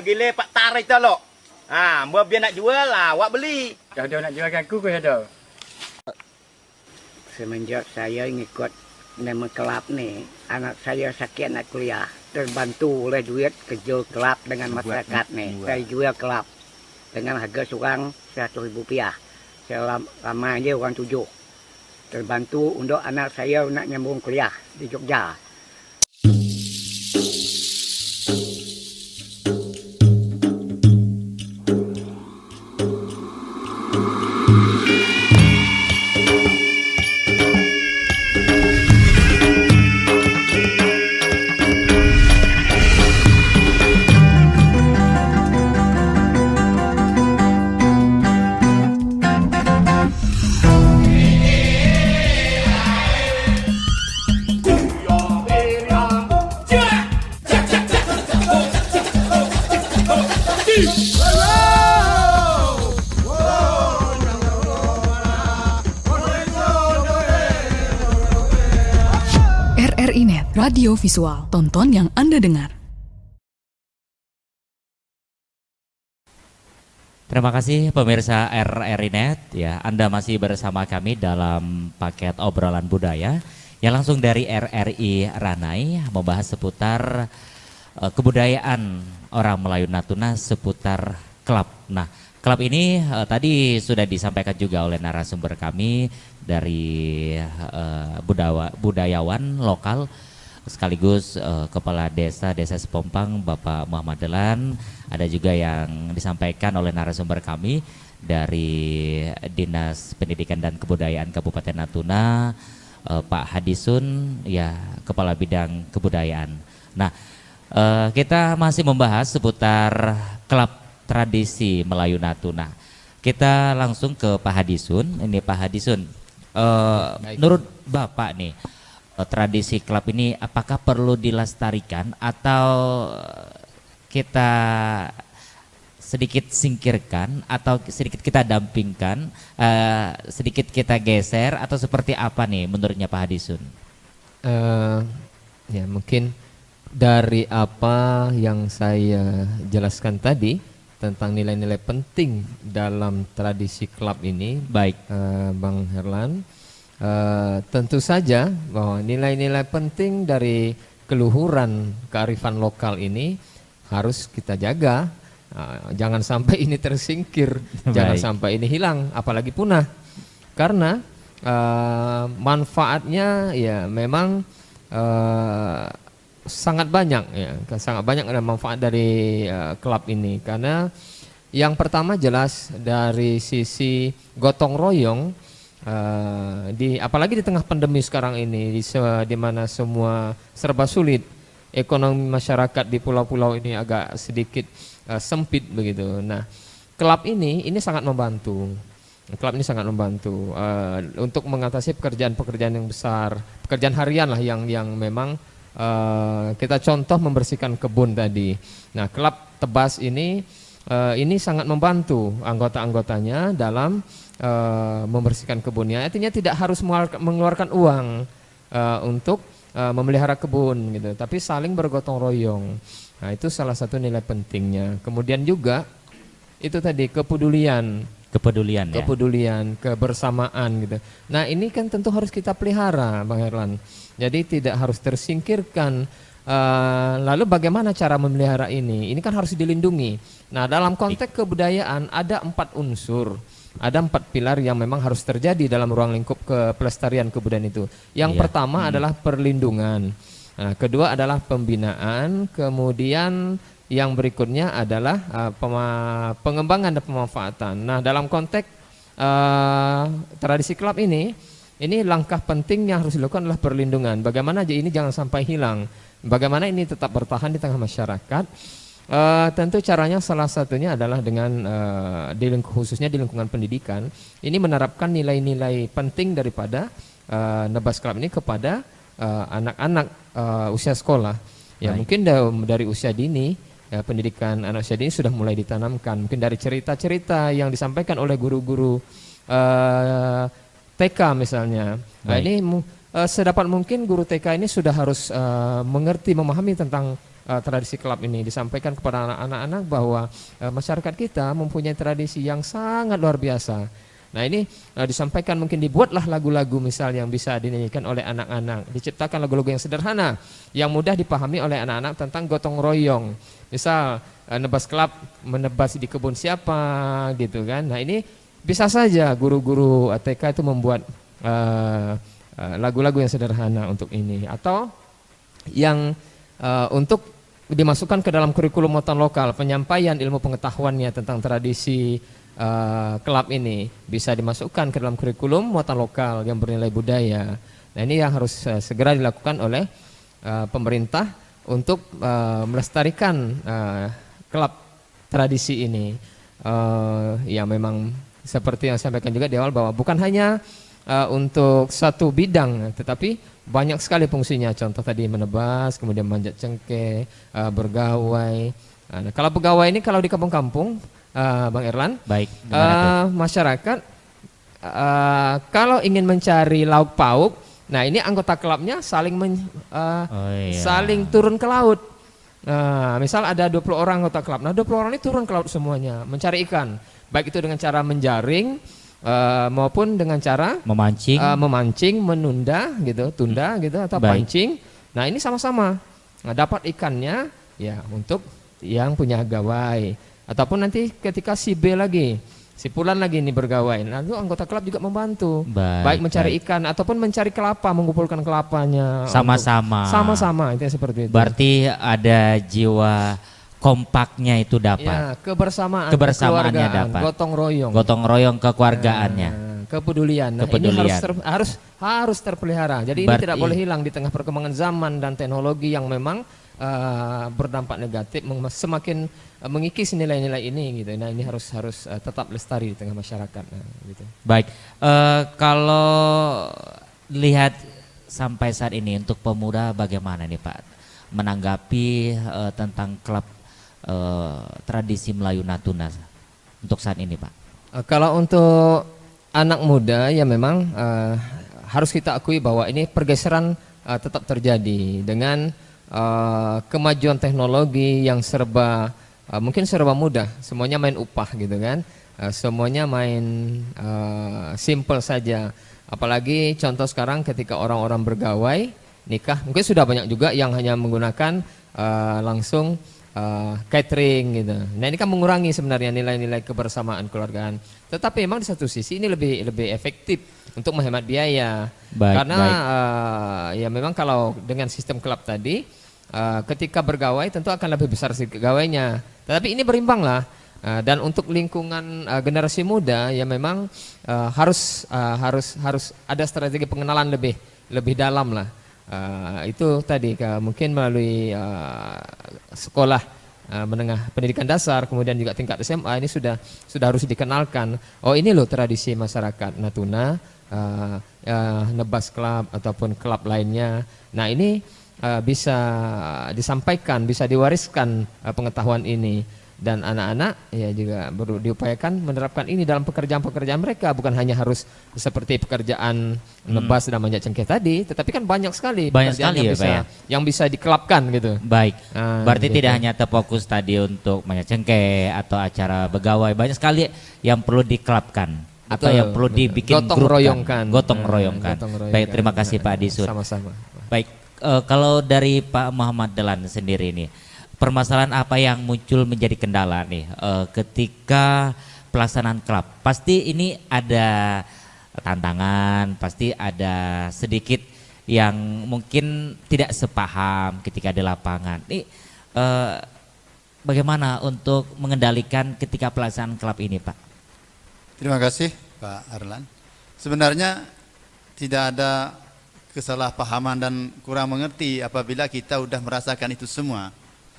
S6: gile Pak Tar itu lo. Biar nak jual awak beli.
S7: Dah nak jualkan aku ke ada?
S8: Semenjak saya ngikut nama kelab ni, anak saya sakit nak kuliah. Terbantu oleh duit kerja kelab dengan masyarakat ni. Saya jual kelab dengan harga seorang Rp100,000. Selama je orang 7. Terbantu untuk anak saya nak nyambung kuliah di Jogja.
S5: RRI Net, radio visual, tonton yang Anda dengar.
S2: Terima kasih pemirsa RRI Net, ya Anda masih bersama kami dalam paket obrolan budaya yang langsung dari RRI Ranai membahas seputar kebudayaan orang Melayu Natuna seputar kelab. Nah, kelab ini tadi sudah disampaikan juga oleh narasumber kami dari budayawan lokal sekaligus Kepala Desa Sepompang Bapak Muhammad Delan. Ada juga yang disampaikan oleh narasumber kami dari Dinas Pendidikan dan Kebudayaan Kabupaten Natuna, Pak Hadisun, ya Kepala Bidang Kebudayaan. Nah, kita masih membahas seputar kelab tradisi Melayu Natuna. Kita langsung ke Pak Hadisun. Ini Pak Hadisun, menurut Bapak nih, tradisi kelab ini apakah perlu dilestarikan atau kita sedikit singkirkan atau sedikit kita dampingkan, sedikit kita geser atau seperti apa nih menurutnya Pak Hadisun?
S3: Ya mungkin dari apa yang saya jelaskan tadi tentang nilai-nilai penting dalam tradisi kelab ini,
S2: Baik,
S3: Bang Herlan, tentu saja bahwa nilai-nilai penting dari keluhuran kearifan lokal ini harus kita jaga. Jangan sampai ini tersingkir, jangan
S2: Baik.
S3: sampai ini hilang, apalagi punah. Karena manfaatnya ya memang sangat banyak ya, sangat banyak ada manfaat dari klub ini. Karena yang pertama jelas dari sisi gotong royong, apalagi di tengah pandemi sekarang ini, di mana semua serba sulit, ekonomi masyarakat di pulau-pulau ini agak sedikit sempit begitu. Nah, klub ini sangat membantu. Klub ini sangat membantu untuk mengatasi pekerjaan-pekerjaan yang besar, pekerjaan harian lah yang memang kita contoh membersihkan kebun tadi. Nah, klub Tebas ini sangat membantu anggota-anggotanya dalam membersihkan kebunnya. Artinya tidak harus mengeluarkan uang untuk memelihara kebun gitu, tapi saling bergotong royong. Nah, itu salah satu nilai pentingnya. Kemudian juga itu tadi kepedulian,
S2: ya.
S3: kebersamaan gitu. Nah, ini kan tentu harus kita pelihara, Bang Herlan. Jadi tidak harus tersingkirkan. Lalu bagaimana cara memelihara ini? Ini kan harus dilindungi. Nah, dalam konteks kebudayaan ada 4 unsur. Ada 4 pilar yang memang harus terjadi dalam ruang lingkup pelestarian kebudayaan itu. Yang pertama adalah perlindungan. Nah, kedua adalah pembinaan, kemudian yang berikutnya adalah pengembangan dan pemanfaatan. Nah, dalam konteks tradisi klub ini langkah penting yang harus dilakukan adalah perlindungan. Bagaimana ini jangan sampai hilang, bagaimana ini tetap bertahan di tengah masyarakat. Tentu caranya salah satunya adalah dengan khususnya di lingkungan pendidikan, ini menerapkan nilai-nilai penting daripada Nebas Club ini kepada anak-anak usia sekolah. Ya, mungkin dari usia dini, pendidikan anak usia dini sudah mulai ditanamkan. Mungkin dari cerita-cerita yang disampaikan oleh guru-guru TK misalnya. Nah, ini sedapat mungkin guru TK ini sudah harus mengerti, memahami tentang tradisi klub ini, disampaikan kepada anak-anak bahwa masyarakat kita mempunyai tradisi yang sangat luar biasa. Nah, ini disampaikan, mungkin dibuatlah lagu-lagu misal yang bisa dinyanyikan oleh anak-anak, diciptakan lagu-lagu yang sederhana yang mudah dipahami oleh anak-anak tentang gotong royong. Misal Nebas Club menebas di kebun siapa gitu kan. Nah, ini bisa saja guru-guru TK itu membuat lagu-lagu yang sederhana untuk ini, atau yang untuk dimasukkan ke dalam kurikulum muatan lokal, penyampaian ilmu pengetahuannya tentang tradisi klub ini bisa dimasukkan ke dalam kurikulum muatan lokal yang bernilai budaya. Nah, ini yang harus segera dilakukan oleh pemerintah untuk melestarikan klub tradisi ini. Ya, memang seperti yang saya sampaikan juga di awal bahwa bukan hanya untuk satu bidang, tetapi banyak sekali fungsinya. Contoh tadi menebas, kemudian manjat cengkeh, bergawai. Nah, kalau pegawai ini kalau di kampung-kampung, Bang Erlan,
S2: baik,
S3: masyarakat kalau ingin mencari lauk pauk, nah ini anggota klubnya saling saling turun ke laut. Nah, misal ada 20 orang anggota klub, nah 20 orang ini turun ke laut semuanya mencari ikan, baik itu dengan cara menjaring maupun dengan cara memancing, menunda gitu, tunda gitu, atau pancing. Nah, ini sama-sama dapat ikannya ya untuk yang punya gawai, ataupun nanti ketika si B lagi, si Pulan lagi ini bergawai, lalu anggota klub juga membantu, baik mencari ikan ataupun mencari kelapa, mengumpulkan kelapanya sama-sama itu seperti itu.
S2: Berarti ada jiwa kompaknya itu dapat.
S3: Ya,
S2: kebersamaannya dapat. Gotong royong kekeluargaannya.
S3: Kepedulian. Nah, ini harus terpelihara. Jadi ini tidak boleh hilang di tengah perkembangan zaman dan teknologi yang memang berdampak negatif, semakin mengikis nilai-nilai ini gitu. Nah, ini harus tetap lestari di tengah masyarakat. Nah, gitu.
S2: Baik. Kalau lihat sampai saat ini untuk pemuda bagaimana nih Pak menanggapi tentang klub tradisi Melayu Natuna untuk saat ini Pak?
S3: Kalau untuk anak muda ya memang harus kita akui bahwa ini pergeseran tetap terjadi dengan kemajuan teknologi yang mungkin serba mudah, semuanya main upah gitu kan, semuanya main simple saja. Apalagi contoh sekarang ketika orang-orang bergawai nikah, mungkin sudah banyak juga yang hanya menggunakan langsung catering gitu. Nah ini kan mengurangi sebenarnya nilai-nilai kebersamaan keluargaan. Tetapi memang di satu sisi ini lebih efektif untuk menghemat biaya. Karena ya memang kalau dengan sistem klub tadi, ketika bergawai tentu akan lebih besar sedikit gawainya. Tetapi ini berimbang lah. Dan untuk lingkungan generasi muda ya memang harus ada strategi pengenalan lebih dalam lah. Itu tadi mungkin melalui sekolah menengah pendidikan dasar, kemudian juga tingkat SMA ini sudah harus dikenalkan. Oh ini loh tradisi masyarakat Natuna, Nebas Club ataupun klub lainnya. Nah ini bisa disampaikan, bisa diwariskan pengetahuan ini. Dan anak-anak ya juga perlu diupayakan menerapkan ini dalam pekerjaan-pekerjaan mereka, bukan hanya harus seperti pekerjaan nebas dan manjat cengkeh tadi, tetapi kan banyak sekali yang bisa dikelapkan gitu.
S2: Baik, berarti gitu. Tidak hanya terfokus tadi untuk manjat cengkeh atau acara begawai, banyak sekali yang perlu dikelapkan atau yang perlu dibikin gotong royongkan. Baik, terima kasih Pak Adisun.
S3: Sama-sama.
S2: Baik, kalau dari Pak Muhammad Dahlan sendiri nih, permasalahan apa yang muncul menjadi kendala nih ketika pelaksanaan klub? Pasti ini ada tantangan, pasti ada sedikit yang mungkin tidak sepaham ketika di lapangan. Ini bagaimana untuk mengendalikan ketika pelaksanaan klub ini, Pak?
S4: Terima kasih Pak Arlan. Sebenarnya tidak ada kesalahpahaman dan kurang mengerti apabila kita sudah merasakan itu semua.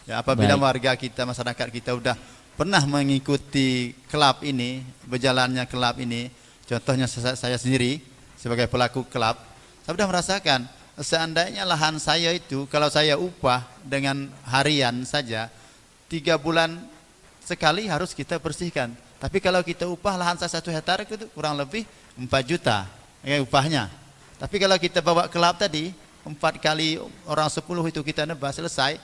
S4: Ya, apabila warga kita, masyarakat kita udah pernah mengikuti klub ini, berjalannya klub ini, contohnya saya sendiri sebagai pelaku klub, saya sudah merasakan seandainya lahan saya itu kalau saya upah dengan harian saja 3 bulan sekali harus kita bersihkan. Tapi kalau kita upah lahan saya 1 hektar itu kurang lebih 4 juta ya, upahnya. Tapi kalau kita bawa klub tadi 4 kali orang 10 itu kita nebas selesai,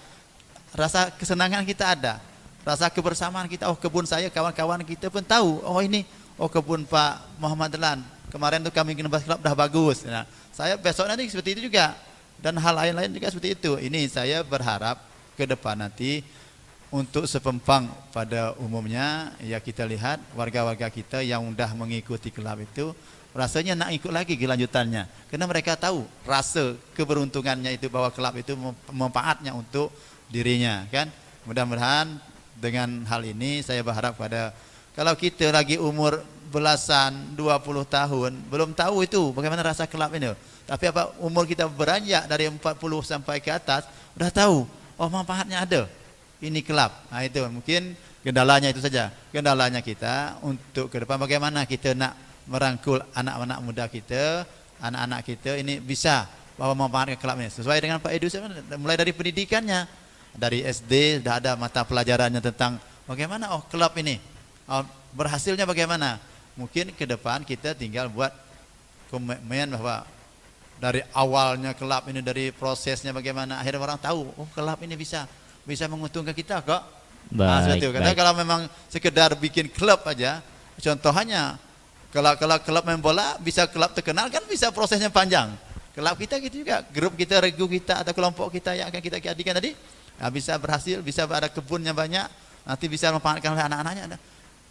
S4: rasa kesenangan kita ada, rasa kebersamaan kita. Oh kebun saya, kawan-kawan kita pun tahu, oh ini, oh kebun Pak Muhammad Dahlan, kemarin tuh kami nebas klub dah bagus. Nah, saya besok nanti seperti itu juga, dan hal lain-lain juga seperti itu. Ini saya berharap ke depan nanti untuk sepempang pada umumnya ya kita lihat warga-warga kita yang udah mengikuti klub itu rasanya nak ikut lagi kelanjutannya, karena mereka tahu rasa keberuntungannya itu bahwa klub itu manfaatnya untuk dirinya kan. Mudah-mudahan dengan hal ini saya berharap pada kalau kita lagi umur belasan 20 tahun belum tahu itu bagaimana rasa klub ini, tapi apa umur kita beranjak dari 40 sampai ke atas udah tahu oh manfaatnya ada ini klub. Nah itu mungkin kendalanya itu saja, kendalanya kita untuk ke depan bagaimana kita nak merangkul anak-anak muda kita, anak-anak kita ini bisa bahwa memanfaatkan klub ini sesuai dengan Pak Edu mulai dari pendidikannya. Dari SD sudah ada mata pelajarannya tentang bagaimana klub ini berhasilnya bagaimana. Mungkin ke depan kita tinggal buat komitmen bahwa dari awalnya klub ini, dari prosesnya bagaimana, akhirnya orang tahu oh klub ini bisa menguntungkan kita kok. Karena kalau memang sekedar bikin klub aja, contohnya kalau klub main bola bisa klub terkenal kan bisa prosesnya panjang. Klub kita gitu juga, grup kita, regu kita atau kelompok kita yang akan kita jadikan tadi bisa berhasil, bisa ada kebunnya banyak, nanti bisa memanfaatkan oleh anak-anaknya.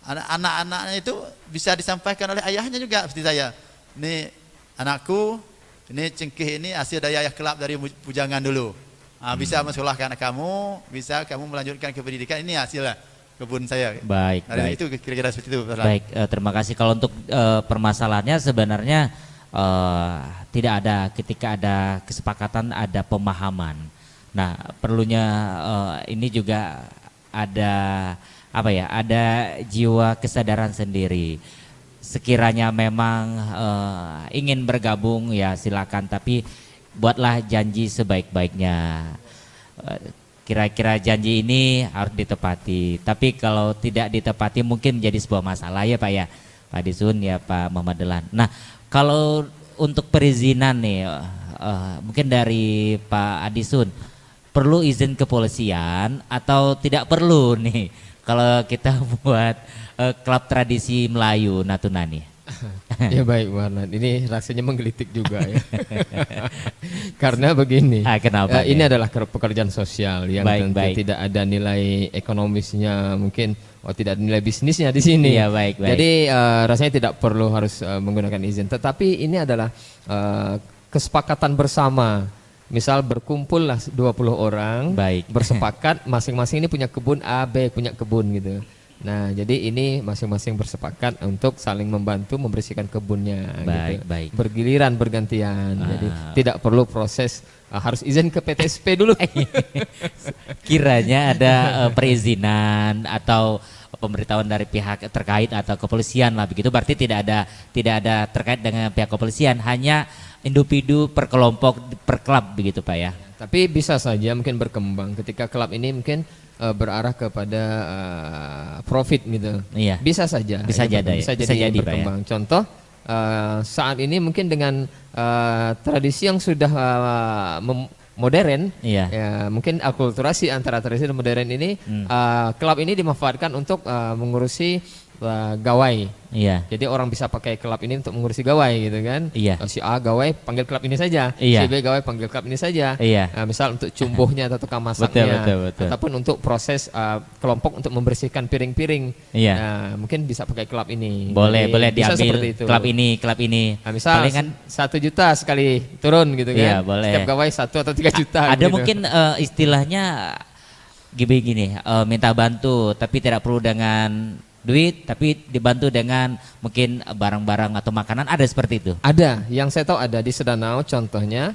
S4: Anak-anaknya itu bisa disampaikan oleh ayahnya juga seperti saya. Ini anakku, ini cengkeh ini hasil dari ayah klub dari Pujangan dulu. Bisa mensekolahkan kamu, bisa kamu melanjutkan ke pendidikan, ini hasilnya kebun saya.
S2: Baik.
S4: Itu kira-kira seperti itu.
S2: Baik, terima kasih. Kalau untuk permasalahannya sebenarnya tidak ada, ketika ada kesepakatan ada pemahaman. Nah, perlunya ini juga ada ada jiwa kesadaran sendiri. Sekiranya memang ingin bergabung ya silakan, tapi buatlah janji sebaik-baiknya. Kira-kira janji ini harus ditepati. Tapi kalau tidak ditepati mungkin menjadi sebuah masalah ya Pak ya, Pak Adisun ya Pak Muhammad Dahlan. Nah, kalau untuk perizinan nih, mungkin dari Pak Adisun, perlu izin kepolisian atau tidak perlu nih kalau kita buat klub tradisi Melayu Natuna nih?
S3: Ya baik Warnan, ini rasanya menggelitik juga ya. Karena begini,
S2: Kenapa?
S3: ini adalah pekerjaan sosial yang
S2: Baik,
S3: tentu
S2: baik.
S3: tidak ada nilai ekonomisnya, mungkin tidak ada nilai bisnisnya di sini.
S2: Iya, baik, baik.
S3: Jadi rasanya tidak perlu harus menggunakan izin. Tetapi ini adalah kesepakatan bersama. Misal berkumpullah 20 orang,
S2: Baik.
S3: bersepakat masing-masing ini punya kebun, A, B punya kebun gitu. Nah, jadi ini masing-masing bersepakat untuk saling membantu membersihkan kebunnya.
S2: Baik,
S3: gitu.
S2: baik.
S3: Bergiliran, bergantian. Jadi tidak perlu proses harus izin ke PTSP dulu.
S2: Kiranya ada perizinan atau pemberitahuan dari pihak terkait atau kepolisian lah begitu, berarti tidak ada terkait dengan pihak kepolisian, hanya individu per kelompok per klub begitu Pak ya.
S3: Tapi bisa saja mungkin berkembang ketika klub ini mungkin berarah kepada profit gitu.
S2: Iya.
S3: Bisa saja.
S2: Bisa
S3: ya,
S2: jadi,
S3: bisa
S2: bisa
S3: jadi
S2: jadi, Pak, ya.
S3: berkembang. Contoh saat ini mungkin dengan tradisi yang sudah modern,
S2: Iya.
S3: ya mungkin akulturasi antara tradisi dan modern ini, klub ini dimanfaatkan untuk mengurusi gawai.
S2: Iya.
S3: Jadi orang bisa pakai klub ini untuk mengurusi gawai gitu kan.
S2: Iya.
S3: Si A gawai panggil klub ini saja,
S2: Iya.
S3: si B gawai panggil klub ini saja.
S2: Iya.
S3: Misal untuk cumbuhnya atau tukang masaknya,
S2: Betul.
S3: ataupun untuk proses kelompok untuk membersihkan piring-piring.
S2: Iya.
S3: Nah, mungkin bisa pakai klub ini.
S2: Boleh
S3: Jadi, bisa
S2: diambil
S3: seperti itu.
S2: klub ini.
S3: Nah, misal
S2: Palingan
S3: 1 juta sekali turun gitu kan.
S2: Iya, boleh.
S3: Setiap gawai 1 atau 3 juta.
S2: ada
S3: gitu.
S2: mungkin istilahnya gini, minta bantu tapi tidak perlu dengan duit, tapi dibantu dengan mungkin barang-barang atau makanan, ada seperti itu.
S3: Ada, yang saya tahu ada di Sedanau contohnya,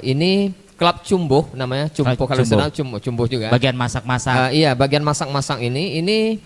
S3: ini klub cumbuh namanya, cumbuh kalau di Sedanau cumbuh juga.
S2: Bagian masak-masak.
S3: Iya, bagian masak-masak ini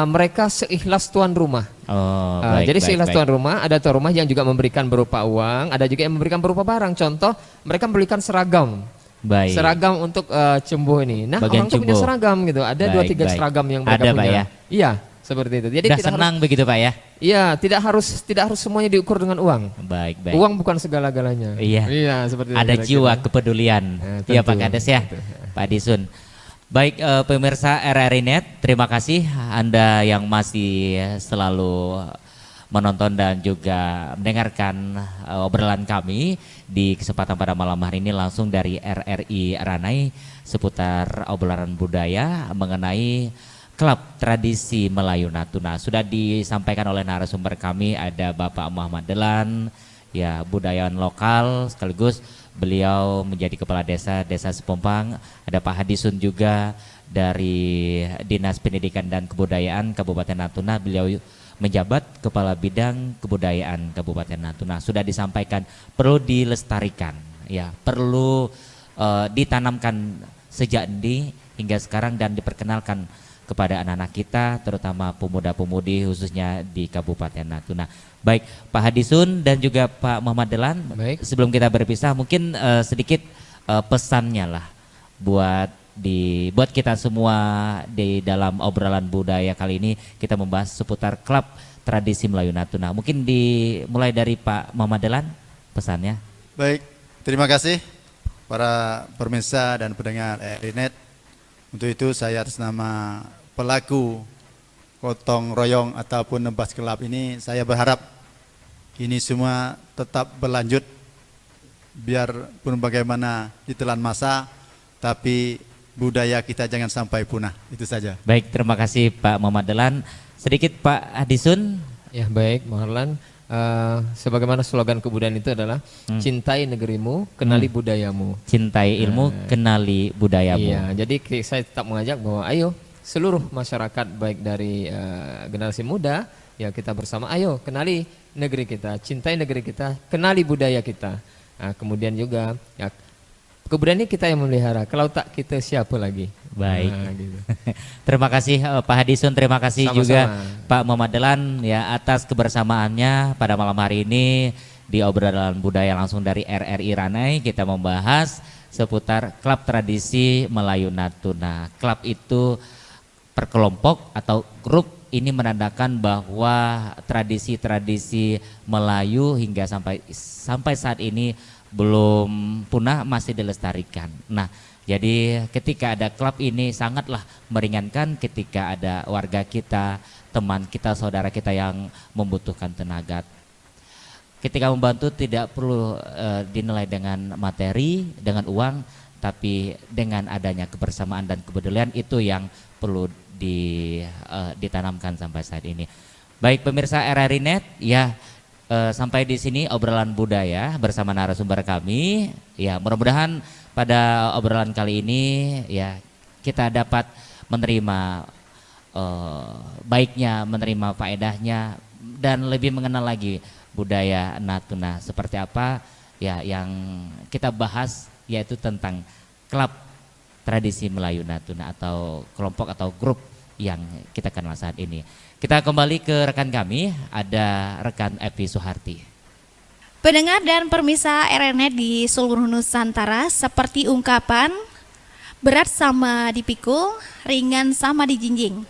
S3: mereka seikhlas tuan rumah.
S2: Oh,
S3: Jadi seikhlas tuan rumah, ada tuan rumah yang juga memberikan berupa uang, ada juga yang memberikan berupa barang. Contoh, mereka memberikan seragam.
S2: Baik.
S3: Seragam untuk cumbuh ini. Nah,
S2: Bagian
S3: orang tuh punya
S2: cumbuh.
S3: seragam gitu. Ada
S2: Baik,
S3: 2-3
S2: baik.
S3: seragam yang mereka
S2: Ada, Pak,
S3: punya.
S2: ya?
S3: Iya, seperti itu. Jadi
S2: Udah
S3: tidak
S2: senang begitu Pak ya?
S3: Iya, tidak harus semuanya diukur dengan uang.
S2: Baik.
S3: Uang bukan segala-galanya.
S2: Iya.
S3: Seperti
S2: Ada
S3: itu
S2: jiwa
S3: kira-kira.
S2: kepedulian. Iya Pak
S3: tentu,
S2: Kades ya,
S3: tentu.
S2: Pak Disun. Baik pemirsa RRI Net, terima kasih Anda yang masih selalu menonton dan juga mendengarkan obrolan kami di kesempatan pada malam hari ini langsung dari RRI Ranai seputar obrolan budaya mengenai klub tradisi Melayu Natuna. Sudah disampaikan oleh narasumber kami, ada Bapak Muhammad Delan, ya budayawan lokal sekaligus beliau menjadi kepala desa Sepompang. Ada Pak Hadisun juga dari Dinas Pendidikan dan Kebudayaan Kabupaten Natuna, beliau menjabat Kepala Bidang Kebudayaan Kabupaten Natuna. Sudah disampaikan perlu dilestarikan, ya perlu ditanamkan sejak dini hingga sekarang dan diperkenalkan kepada anak-anak kita, terutama pemuda-pemudi khususnya di Kabupaten Natuna. Baik Pak Hadisun dan juga Pak Muhammad Delan,
S3: Baik.
S2: sebelum kita berpisah mungkin sedikit pesannya lah buat kita semua di dalam obrolan budaya kali ini. Kita membahas seputar klub tradisi Melayu Natuna. Mungkin dimulai dari Pak Muhammad Delan pesannya.
S4: Baik, terima kasih para pemirsa dan pendengar RRI Net. Untuk itu saya atas nama pelaku gotong royong ataupun nebas kelab ini, saya berharap ini semua tetap berlanjut biarpun bagaimana ditelan masa, tapi budaya kita jangan sampai punah. Itu saja.
S2: Baik, terima kasih Pak Muhammad Delan. Sedikit Pak Hadisun.
S3: Ya baik, Marlan. Sebagaimana slogan kebudayaan itu adalah cintai negerimu, kenali budayamu.
S2: Cintai ilmu, kenali budayamu.
S3: Iya, jadi saya tetap mengajak bahwa ayo seluruh masyarakat baik dari generasi muda, ya kita bersama ayo kenali negeri kita, cintai negeri kita, kenali budaya kita. Nah, kemudian juga ya, kebudayaan ini kita yang memelihara, kalau tak kita siapa lagi.
S2: Baik.
S3: Nah, gitu.
S2: Terima kasih Pak Hadisun, terima kasih
S3: Sama-sama.
S2: juga Pak Muhammad Delan ya atas kebersamaannya pada malam hari ini di obrolan budaya langsung dari RRI Ranai. Kita membahas seputar klub tradisi Melayu Natuna. Klub itu perkelompok atau grup, ini menandakan bahwa tradisi-tradisi Melayu hingga sampai saat ini belum punah, masih dilestarikan. Nah, jadi ketika ada klub ini sangatlah meringankan ketika ada warga kita teman kita, saudara kita yang membutuhkan tenaga. Ketika membantu tidak perlu dinilai dengan materi, dengan uang, tapi dengan adanya kebersamaan dan kepedulian, itu yang perlu ditanamkan sampai saat ini. Baik pemirsa RRI Net, ya sampai di sini obrolan budaya bersama narasumber kami. Ya mudah-mudahan pada obrolan kali ini ya kita dapat menerima baiknya, menerima faedahnya, dan lebih mengenal lagi budaya Natuna seperti apa ya yang kita bahas, yaitu tentang klub tradisi Melayu Natuna atau kelompok atau grup yang kita kenal saat ini. Kita kembali ke rekan kami, ada rekan Evi Suharti.
S1: Pendengar dan permisa RRI di seluruh Nusantara, seperti ungkapan berat sama dipikul, ringan sama dijinjing.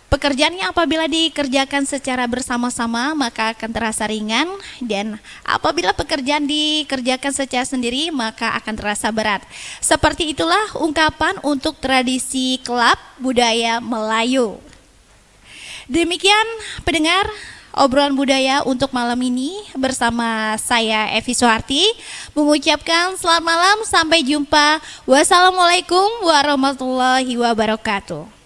S1: Pekerjaannya apabila dikerjakan secara bersama-sama maka akan terasa ringan, dan apabila pekerjaan dikerjakan secara sendiri maka akan terasa berat. Seperti itulah ungkapan untuk tradisi klub budaya Melayu. Demikian pendengar obrolan budaya untuk malam ini bersama saya Evi Suharti mengucapkan selamat malam, sampai jumpa. Wassalamualaikum warahmatullahi wabarakatuh.